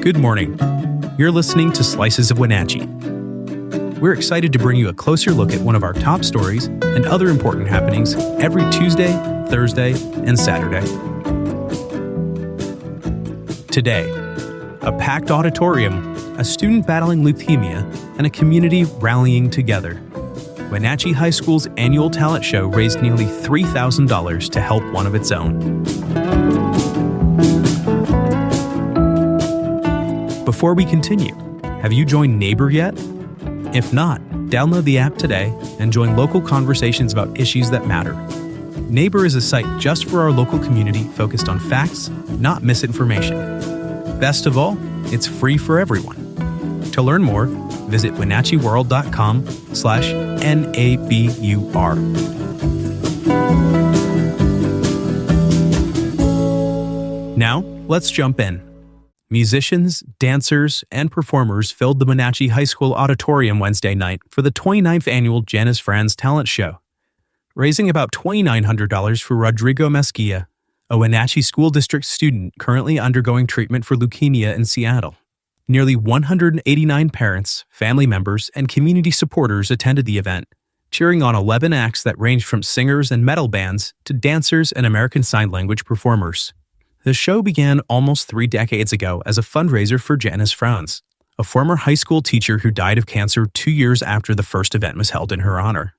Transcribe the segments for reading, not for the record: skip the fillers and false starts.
Good morning. You're listening to Slices of Wenatchee. We're excited to bring you a closer look at one of our top stories and other important happenings every Tuesday, Thursday, and Saturday. Today, a packed auditorium, a student battling leukemia, and a community rallying together. Wenatchee High School's annual talent show raised nearly $3,000 to help one of its own. Before we continue, have you joined Neighbor yet? If not, download the app today and join local conversations about issues that matter. Neighbor is a site just for our local community focused on facts, not misinformation. Best of all, it's free for everyone. To learn more, visit wenatcheeworld.com/NABUR. Now, let's jump in. Musicians, dancers, and performers filled the Wenatchee High School auditorium Wednesday night for the 29th annual Janice Franz Talent Show, raising about $2,900 for Rodrigo Mesquia, a Wenatchee School District student currently undergoing treatment for leukemia in Seattle. Nearly 189 parents, family members, and community supporters attended the event, cheering on 11 acts that ranged from singers and metal bands to dancers and American Sign Language performers. The show began almost 3 decades ago as a fundraiser for Janice Franz, a former high school teacher who died of cancer 2 years after the first event was held in her honor.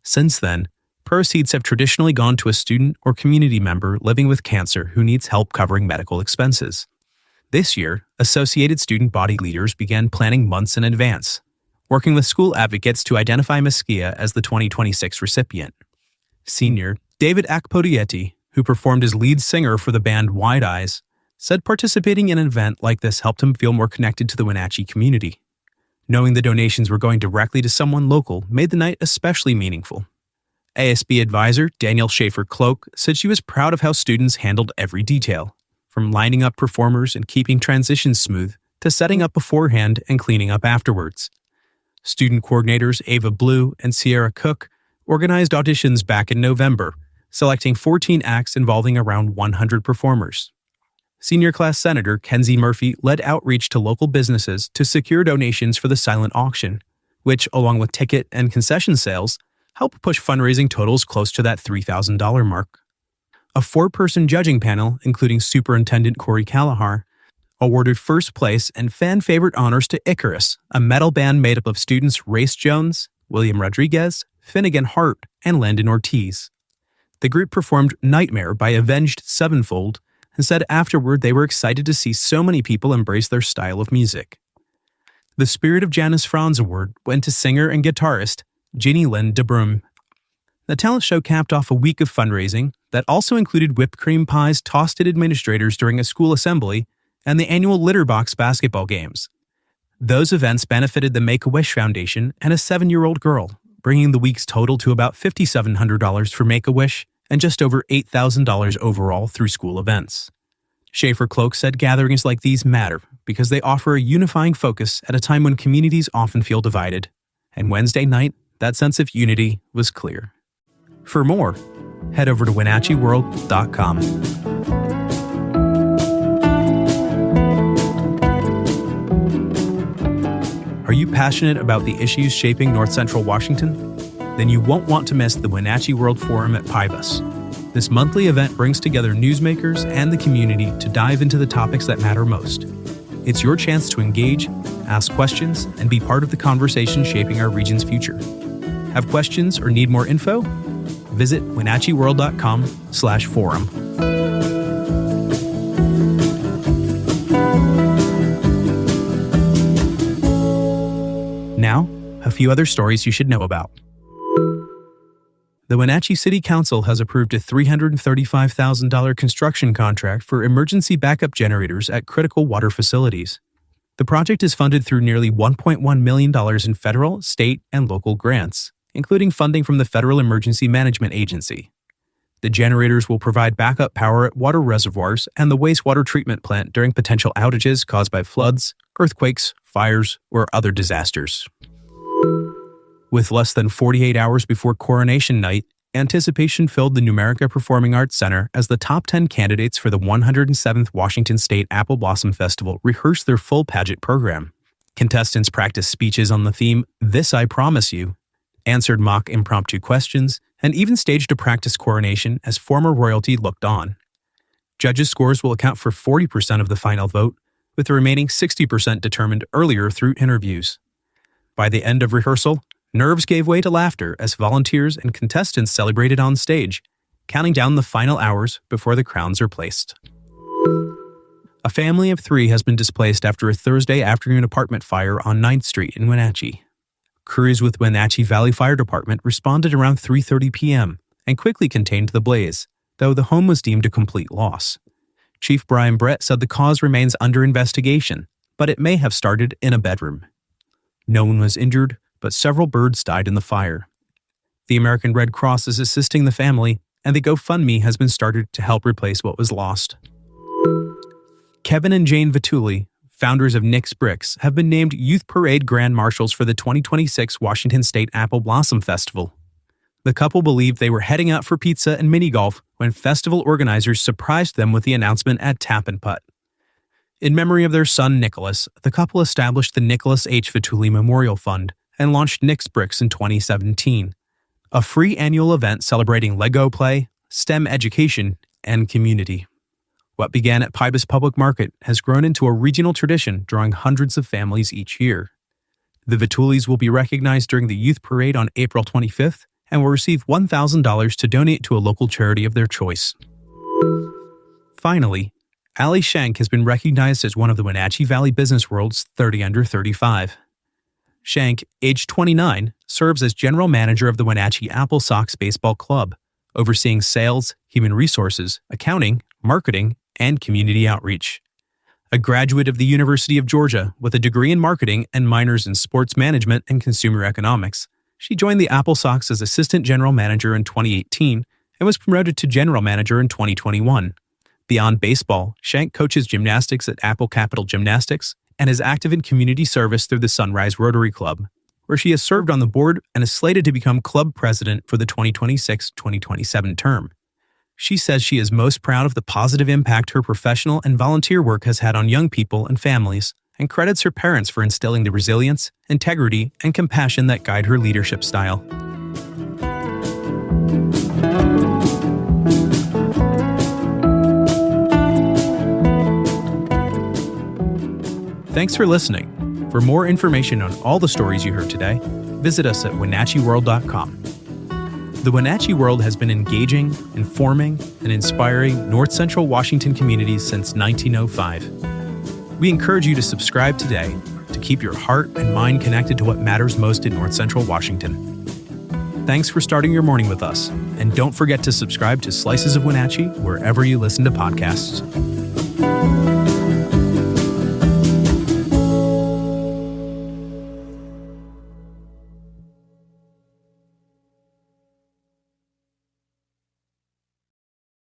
Since then, proceeds have traditionally gone to a student or community member living with cancer who needs help covering medical expenses. This year, Associated Student Body leaders began planning months in advance, working with school advocates to identify Mesquia as the 2026 recipient. Senior David Akpodietti, who performed as lead singer for the band Wide Eyes, said participating in an event like this helped him feel more connected to the Wenatchee community. Knowing the donations were going directly to someone local made the night especially meaningful. ASB advisor Danielle Schaefer-Cloak said she was proud of how students handled every detail, from lining up performers and keeping transitions smooth to setting up beforehand and cleaning up afterwards. Student coordinators Ava Blue and Sierra Cook organized auditions back in November, selecting 14 acts involving around 100 performers. Senior class Senator Kenzie Murphy led outreach to local businesses to secure donations for the silent auction, which, along with ticket and concession sales, helped push fundraising totals close to that $3,000 mark. A 4-person judging panel, including Superintendent Corey Callahar, awarded first place and fan-favorite honors to Icarus, a metal band made up of students Race Jones, William Rodriguez, Finnegan Hart, and Landon Ortiz. The group performed Nightmare by Avenged Sevenfold and said afterward they were excited to see so many people embrace their style of music. The Spirit of Janice Franz Award went to singer and guitarist Ginny Lynn DeBrum. The talent show capped off a week of fundraising that also included whipped cream pies tossed at administrators during a school assembly and the annual Litter Box basketball games. Those events benefited the Make-A-Wish Foundation and a 7-year-old girl, bringing the week's total to about $5,700 for Make-A-Wish and just over $8,000 overall through school events. Schaefer-Cloak said gatherings like these matter because they offer a unifying focus at a time when communities often feel divided. And Wednesday night, that sense of unity was clear. For more, head over to wenatcheeworld.com. Are you passionate about the issues shaping North Central Washington? Then you won't want to miss the Wenatchee World Forum at Pybus. This monthly event brings together newsmakers and the community to dive into the topics that matter most. It's your chance to engage, ask questions, and be part of the conversation shaping our region's future. Have questions or need more info? Visit wenatcheeworld.com/forum. Now, a few other stories you should know about. The Wenatchee City Council has approved a $335,000 construction contract for emergency backup generators at critical water facilities. The project is funded through nearly $1.1 million in federal, state, and local grants, including funding from the Federal Emergency Management Agency. The generators will provide backup power at water reservoirs and the wastewater treatment plant during potential outages caused by floods, earthquakes, fires, or other disasters. With less than 48 hours before coronation night, anticipation filled the Numerica Performing Arts Center as the top 10 candidates for the 107th Washington State Apple Blossom Festival rehearsed their full pageant program. Contestants practiced speeches on the theme, "This I Promise You," answered mock impromptu questions, and even staged a practice coronation as former royalty looked on. Judges' scores will account for 40% of the final vote, with the remaining 60% determined earlier through interviews. By the end of rehearsal, nerves gave way to laughter as volunteers and contestants celebrated on stage, counting down the final hours before the crowns are placed. A family of 3 has been displaced after a Thursday afternoon apartment fire on 9th Street in Wenatchee. Crews with Wenatchee Valley Fire Department responded around 3:30 p.m. and quickly contained the blaze, though the home was deemed a complete loss. Chief Brian Brett said the cause remains under investigation, but it may have started in a bedroom. No one was injured, but several birds died in the fire. The American Red Cross is assisting the family, and the GoFundMe has been started to help replace what was lost. Kevin and Jane Vituli, founders of Nick's Bricks, have been named Youth Parade Grand Marshals for the 2026 Washington State Apple Blossom Festival. The couple believed they were heading out for pizza and mini golf when festival organizers surprised them with the announcement at Tap and Putt. In memory of their son Nicholas, the couple established the Nicholas H. Vituli Memorial Fund and launched Nick's Bricks in 2017, a free annual event celebrating Lego play, STEM education, and community. What began at Pybus Public Market has grown into a regional tradition, drawing hundreds of families each year. The Vitulis will be recognized during the Youth Parade on April 25th and will receive $1,000 to donate to a local charity of their choice. Finally, Allie Schenk has been recognized as one of the Wenatchee Valley Business World's 30 under 35. Schenk, age 29, serves as general manager of the Wenatchee Apple Sox Baseball Club, overseeing sales, human resources, accounting, marketing, and community outreach. A graduate of the University of Georgia with a degree in marketing and minors in sports management and consumer economics, she joined the Apple Sox as assistant general manager in 2018 and was promoted to general manager in 2021. Beyond baseball, Schenk coaches gymnastics at Apple Capital Gymnastics and is active in community service through the Sunrise Rotary Club, where she has served on the board and is slated to become club president for the 2026-2027 term. She says she is most proud of the positive impact her professional and volunteer work has had on young people and families, and credits her parents for instilling the resilience, integrity, and compassion that guide her leadership style. Thanks for listening. For more information on all the stories you heard today, visit us at WenatcheeWorld.com. The Wenatchee World has been engaging, informing, and inspiring North Central Washington communities since 1905. We encourage you to subscribe today to keep your heart and mind connected to what matters most in North Central Washington. Thanks for starting your morning with us, and don't forget to subscribe to Slices of Wenatchee wherever you listen to podcasts.